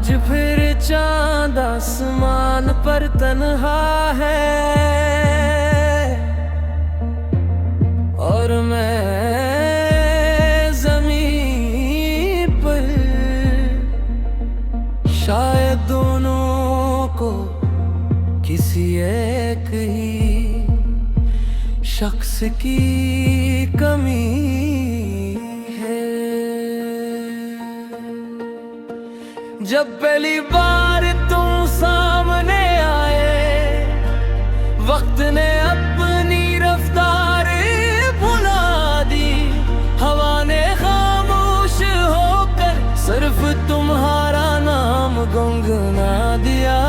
आज फिर चांद आसमान पर तन्हा है और मैं ज़मीन पर। शायद दोनों को किसी एक ही शख्स की कमी है। जब पहली बार तुम सामने आए, वक्त ने अपनी रफ्तार भुला दी। हवा ने खामोश होकर सिर्फ तुम्हारा नाम गुनगुना दिया।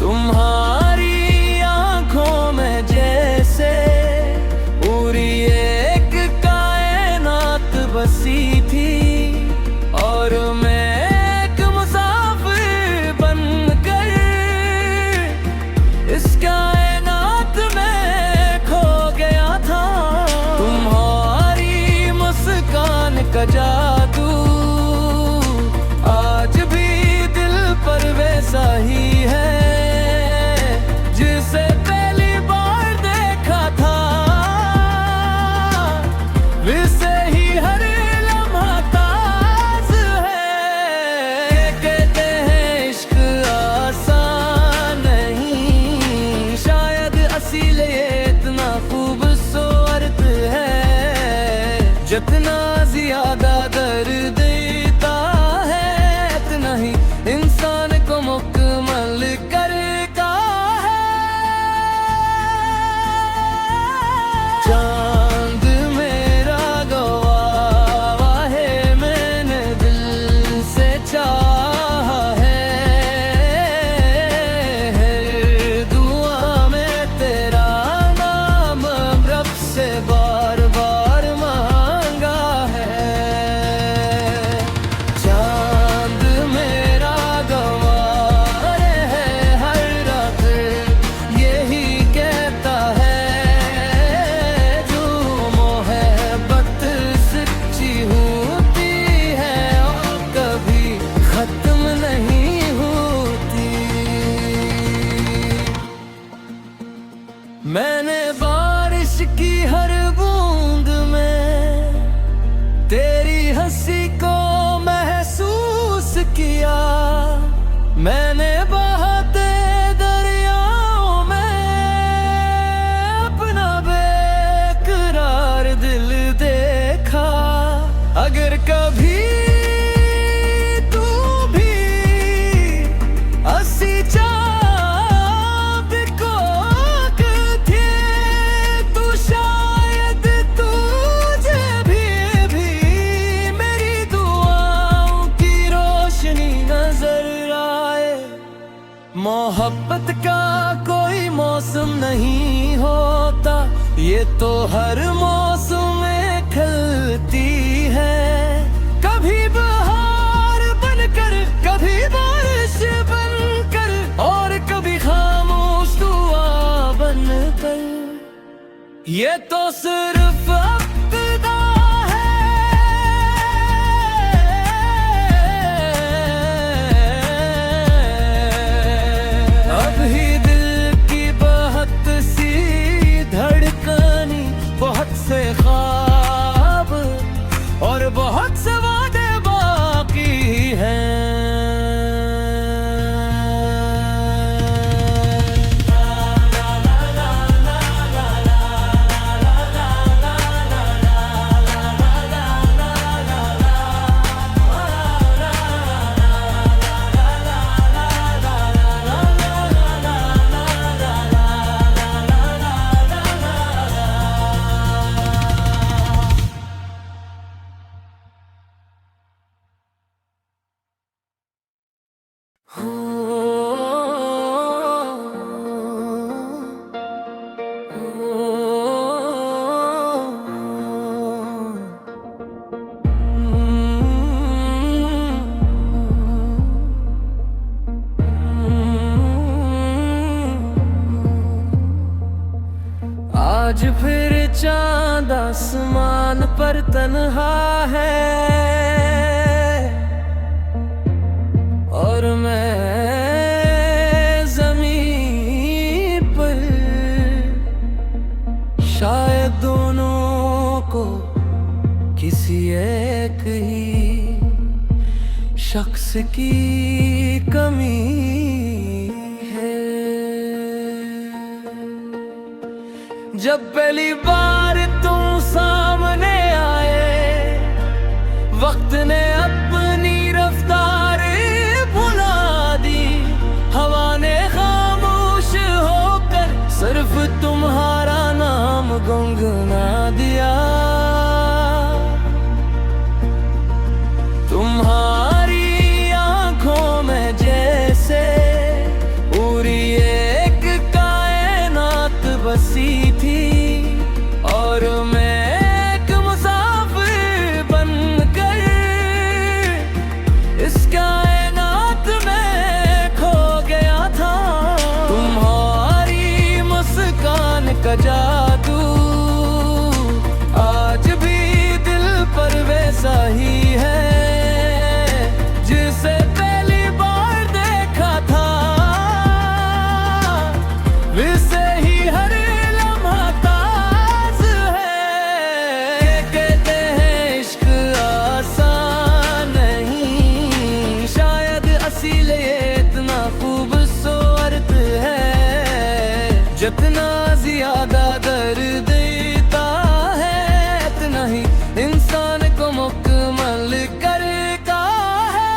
तुम्हारी आंखों में जैसे पूरी एक कायनात बसी थी और मैं एक मुसाफिर बनकर इस कायनात में खो गया था। तुम्हारी मुस्कान का जादू आज भी दिल पर वैसा ही है जिसे पहली बार देखा था। वैसे ही हर लम्हा ताज़ है। कहते हैं इश्क आसान नहीं, शायद असील ये इतना खूबसूरत है। जितना ज्यादा दर्द देता है इतना ही इंसान को मुकम्मल करता है। चांद मेरा गवाह है, मैंने दिल से चाहा है। हर दुआ में तेरा नाम रब से बार बार मांगा है। चांद मेरा गवाह है, हर रात यही कहता है जो मोहब्बत सच्ची होती है और कभी खत्म नहीं होती। मैंने बारिश की हर बूंद में तेरी हंसी को महसूस किया। मैंने बहते दरियाओं में अपना बेकरार दिल देखा। अगर कभी तू भी हंसी चाँद को थे तो शायद तुझे भी मेरी दुआओं की रोशनी नजर आए। मोहब्बत का कोई मौसम नहीं होता, ये तो हर मौसम में खिलती है। कभी बहार बनकर, कभी बारिश बनकर और कभी खामोश दुआ बनकर। ये तो सिर्फ अब्दा है। अभी दिल की बहुत सी धड़कनी, बहुत से ख्वाब और बहुत से वादे बाकी हैं। आज फिर चांद आसमान पर तन्हा है। शायद दोनों को किसी एक ही शख्स की कमी है। जब पहली बार तुम सामने आए, वक्त ने अपनी रफ्तार भुला दी। हवा ने खामोश होकर सिर्फ तुम्हारा नाम गुनगुना दिया। तुम्हारी आंखों में जैसे पूरी एक कायनात बसी थी, और मैं एक मुसाफिर बनकर इस कायनात में खो गया था। तुम्हारी मुस्कान का जादू आज भी दिल पर वैसा ही है जिसे पहली बार देखा था। वैसे ही हर लम्हा ताज़ है। कहते हैं इश्क आसान नहीं, शायद असील ये इतना खूबसूरत है। जितना ज्यादा दर्द देता है, इतना ही इंसान को मुकम्मल करता है।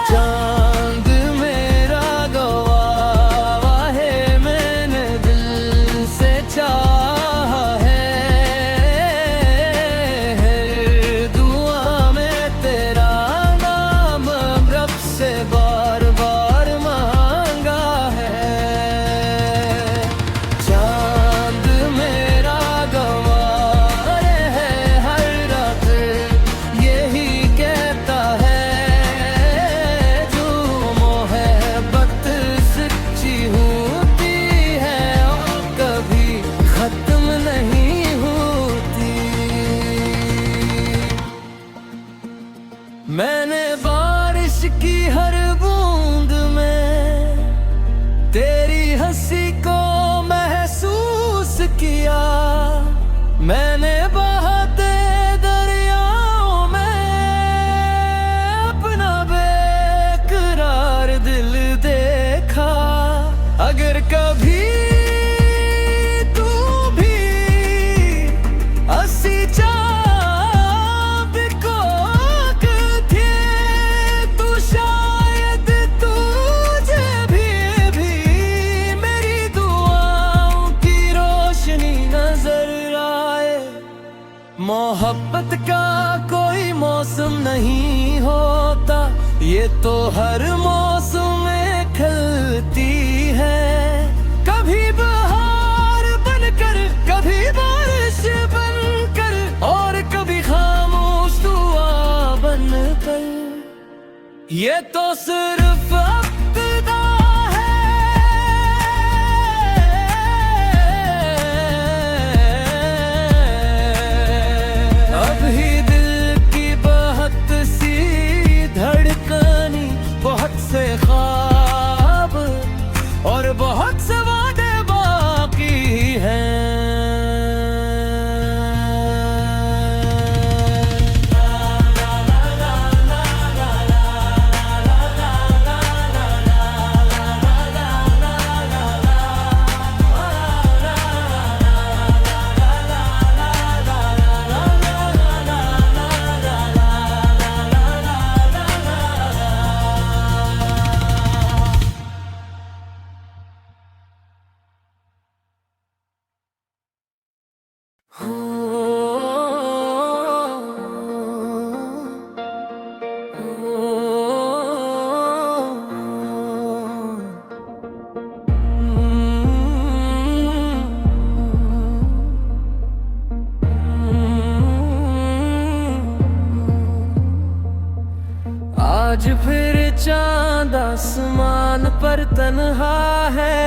चांद मेरा गवाह है, मैंने दिल से चाहा है। हर दुआ में तेरा नाम रब से बार बार मांगा है। चांद मेरा गवाह है, हर रात यही कहता है। जो मोहब्बत सच्ची होती है और कभी खत्म नहीं होती। मैंने बारिश की हर बूंद में तेरी हंसी को महसूस किया। मैंने बहते दरियाओं में अपना बेकरार दिल देखा। अगर कभी तू भी हंसी चाँद को थे, तो शायद तुझे भी मेरी दुआओं की रोशनी नजर आए। मोहब्बत का कोई मौसम नहीं होता, ये तो हर मौसम में खिलती है। कभी बहार बनकर, कभी बारिश बनकर, और कभी खामोश दुआ बनकर। ये तो सिर्फ अब्तिदा है। अभी दिल की बहुत सी धड़कनी, बहुत से ख्वाब और बहुत से वादे बाकी हैं। आज फिर चांद आसमान पर तन्हा है,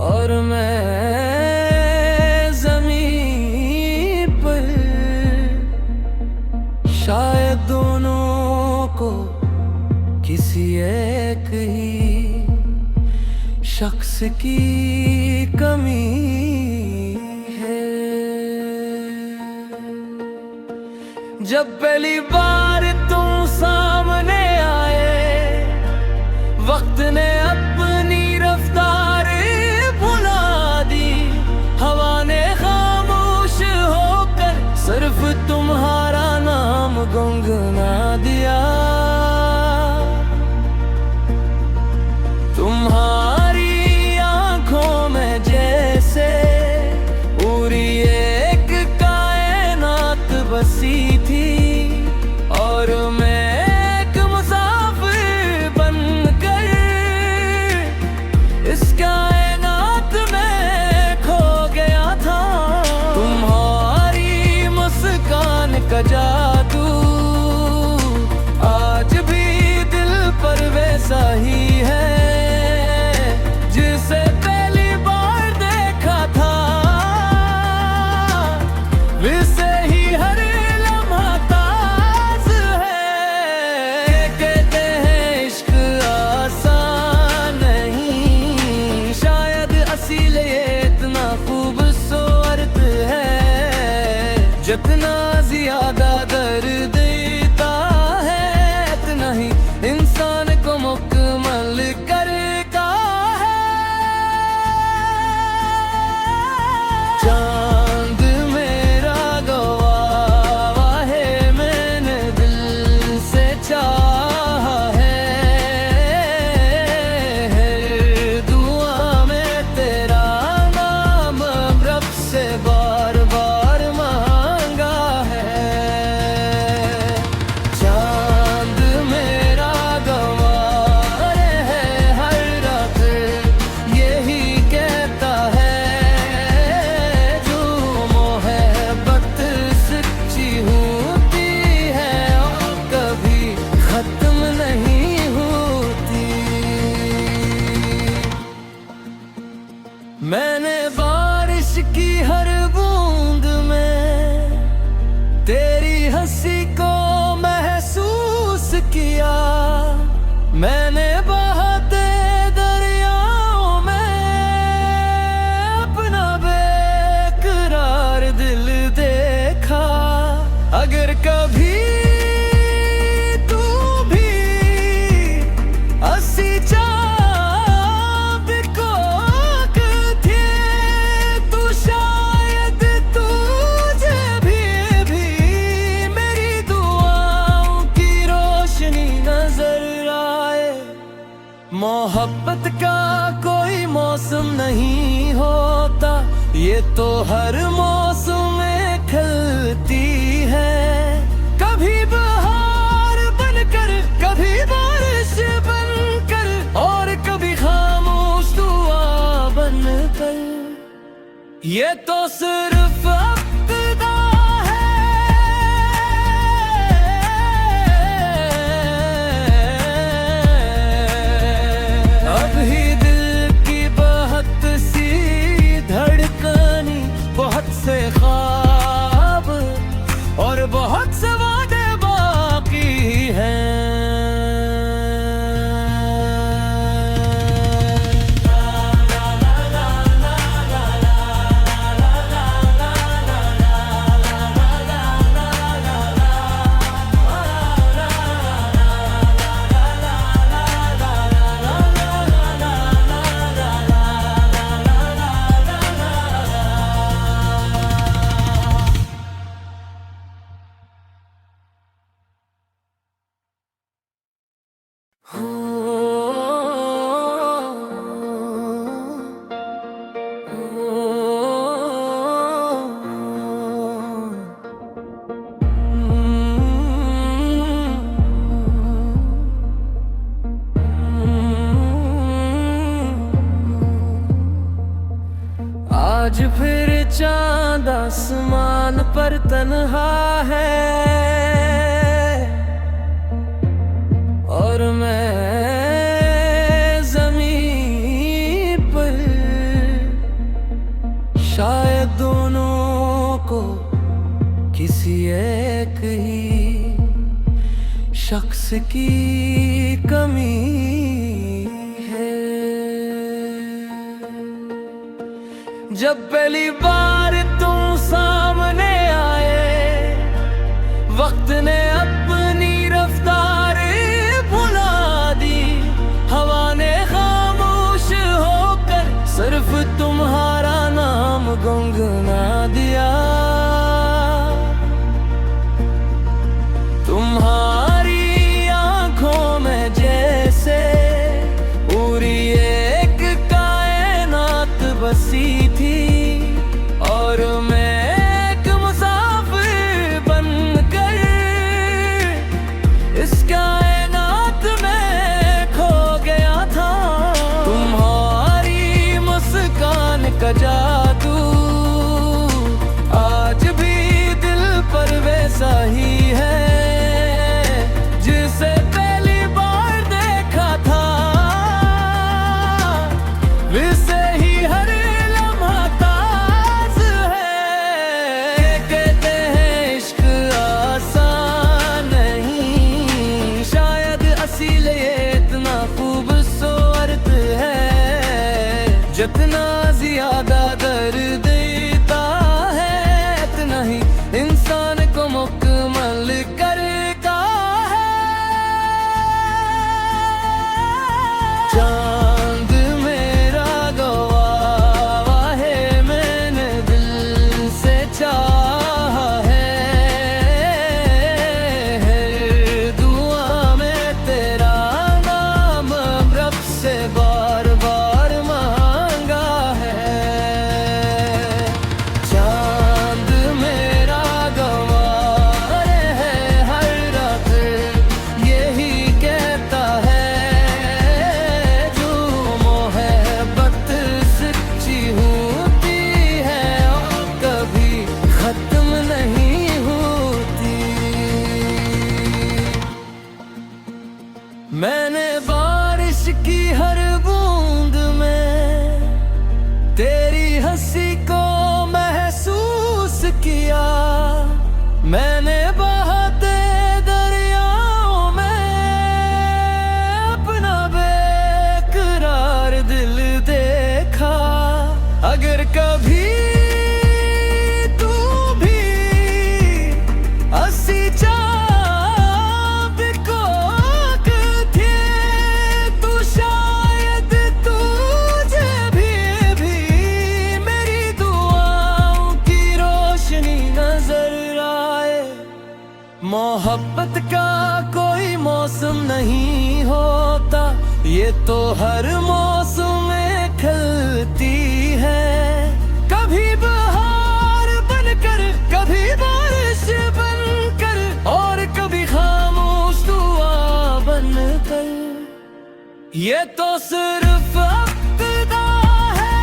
और मैं ज़मीन पर। शायद दोनों को किसी एक ही शख्स की कमी है। जब पहली बार तुम सामने आए, वक्त ने अपनी रफ्तार भुला दी। हवा ने खामोश होकर सिर्फ तुम्हारा नाम गुनगुना दिया। तुम्हारी आंखों में जैसे पूरी एक कायनात बसी थी, और मैं एक मुसाफिर बनकर इस कायनात में खो गया था। तुम्हारी मुस्कान का जादू आज भी दिल पर वैसा ही है जिसे पहली बार देखा था। वैसे ही हर लम्हा ताज़ है। कहते हैं इश्क आसान नहीं, शायद असील ये इतना खूबसूरत है। जितना ज्यादा दर्द देता है, इतना ही इंसान को मुकम्मल करता है। चांद मेरा गवाह है, मैंने दिल से चाहा है। हर दुआ में तेरा नाम रब से बार बार मांगा है। चांद मेरा गवाह है, हर रात यही कहता है। जो मोहब्बत सच्ची होती है और कभी खत्म नहीं होती। मैंने बारिश की हर बूंद में तेरी हंसी को महसूस किया। मैंने बहते दरियाओं में अपना बेकरार दिल देखा। अगर कभी तू भी हंसी चाँद को थे, तो शायद तुझे भी मेरी दुआओं की रोशनी नजर आए। मोहब्बत का कोई मौसम नहीं होता, ये तो हर मौसम में खिलती है। कभी बहार बनकर, कभी बारिश बनकर, और कभी खामोश दुआ बनकर। ये तो सिर्फ अब्तिदा है। अभी दिल की बहुत सी धड़कनी, बहुत से ख्वाब और बहुत से वादे बाकी हैं। आज फिर चांद आसमान पर तन्हा है, और मैं ज़मीन पर। शायद दोनों को किसी एक ही शख्स की कमी है। जब पहली बार तुम सामने आए, वक्त ने अपनी रफ्तार भुला दी। हवा ने खामोश होकर सिर्फ तुम्हारा नाम गुनगुना दिया। तुम्हारी आंखों में जैसे पूरी एक कायनात बसी थी, और मैं एक मुसाफिर बनकर इस कायनात में खो गया था। तुम्हारी मुस्कान का जादू आज भी दिल पर वैसा ही है जिसे पहली बार देखा था। वैसे ही हर लम्हा ताज है। कहते हैं इश्क आसान नहीं, शायद असील ये इतना खूबसूरत है। जितना ज्यादा दर्द देता है, इतना ही इंसान को मुकम्मल करता है। चांद मेरा गवाह है, मैंने दिल से चाहा है। हर दुआ में तेरा नाम रब से बार बार मांगा है। चांद मेरा गवाह है, हर रात यही कहता है। जो मोहब्बत सच्ची होती है और कभी खत्म नहीं होती। मैंने बारिश की हर बूंद में तेरी हंसी को महसूस किया। मैंने बहते दरियाओं में अपना बेकरार दिल देखा। अगर कभी तू भी हंसी चाँद को थे, तो शायद तुझे भी मेरी दुआओं की रोशनी नजर आए। मोहब्बत का कोई मौसम नहीं होता, ये तो हर मौसम में खिलती है। कभी बहार बनकर, कभी बारिश बनकर, और कभी खामोश दुआ बनकर। ये तो सिर्फ अब्तिदा है।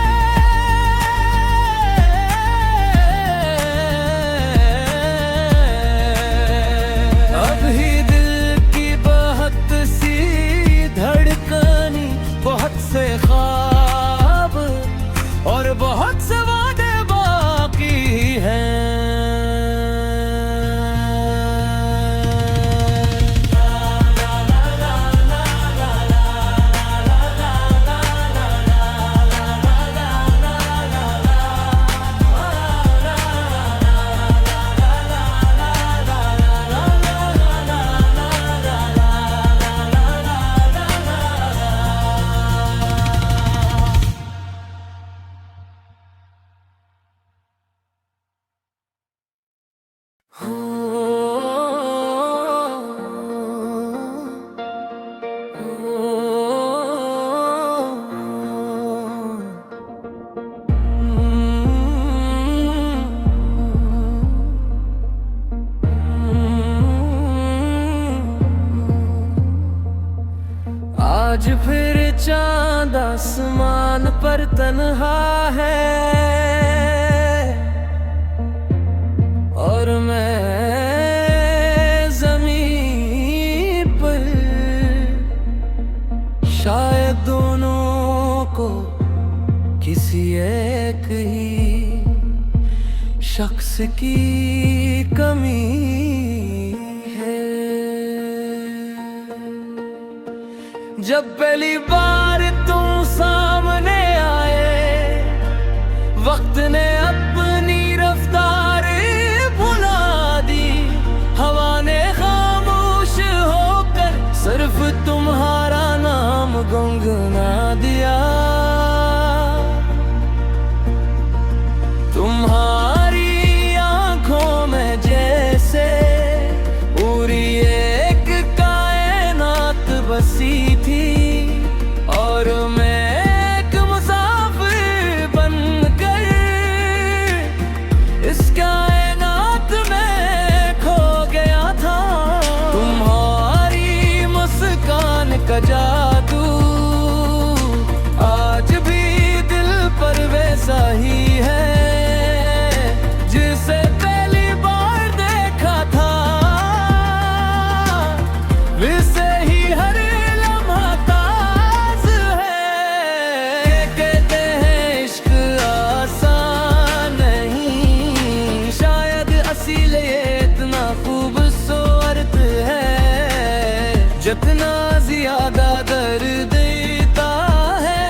अभी दिल की बहुत सी धड़कनी, बहुत से ख्वाब और बहुत से वादे बाकी हैं। आज फिर चांद आसमान पर तन्हा है, और मैं जमीन पर। शायद दोनों को किसी एक ही शख्स की कमी है। जब पहली बार तुम सामने आए, वक्त ने अपनी रफ्तार भुला दी, हवा ने खामोश होकर सिर्फ तुम्हारा नाम गुनगुना दिया। तुम्हारी आंखों में जैसे पूरी एक कायनात बसी थी, और मैं एक मुसाफिर बनकर इस कायनात में खो गया था। तुम्हारी मुस्कान का जादू आज भी दिल पर वैसा ही है, जिसे पहली बार देखा था वैसे ही हर लम्हा ताज है। कहते हैं इश्क आसान नहीं, शायद असील ये इतना खूबसूरत है, जितना ज्यादा दर्द देता है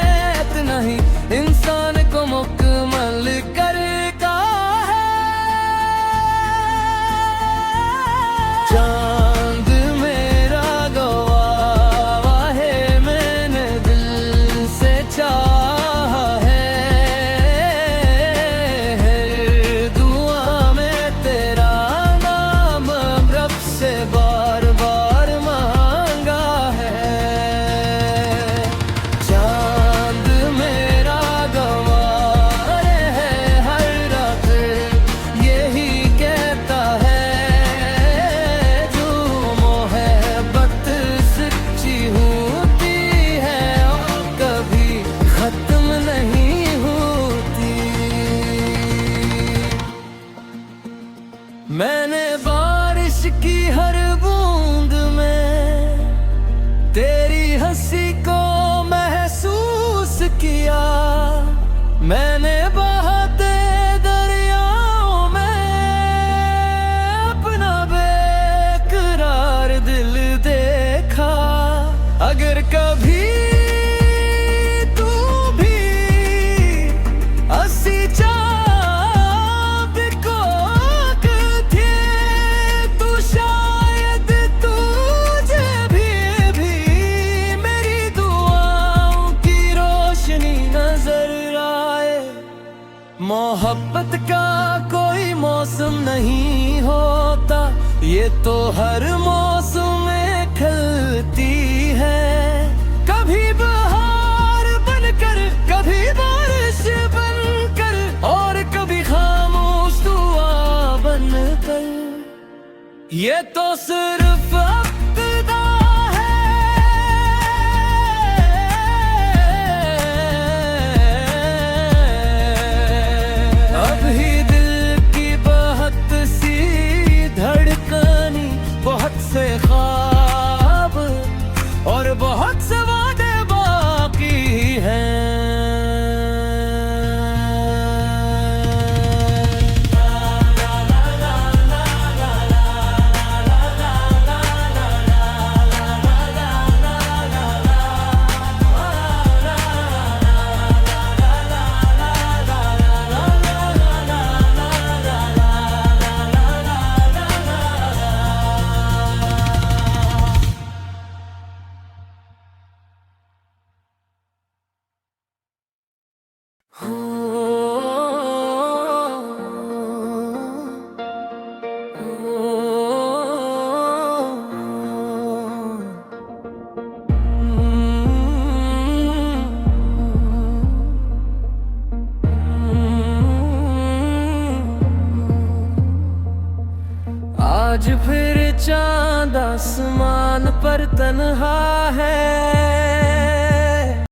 इतना ही इंसान को मुकम्मल करता है। चांद मेरा गवाह है, मैंने दिल से चाहा है, हर दुआ में तेरा नाम रब से बार बार मांगा है। चांद मेरा गवाह है, हर रात यही कहता है, जो मोहब्बत सच्ची होती है और कभी खत्म नहीं होती। मैंने बारिश की हर बूंद में तेरी हंसी को महसूस किया, मैंने बहते दरियाओं में अपना बेकरार दिल देखा। अगर कभी तू भी हंसी चाँद को थे, तो शायद तुझे भी मेरी दुआओं की रोशनी नजर आए। मोहब्बत का कोई मौसम नहीं होता, ये तो हर मौसम में खिलती है, कभी बहार बनकर, कभी बारिश बनकर, और कभी खामोश दुआ बनकर। ये तो सिर्फ इब्तिदा है, अभी दिल की बहुत सी धड़कनी, बहुत से ख्वाब और बहुत से वादे बाकी हैं। आज फिर चांद आसमान पर तन्हा है,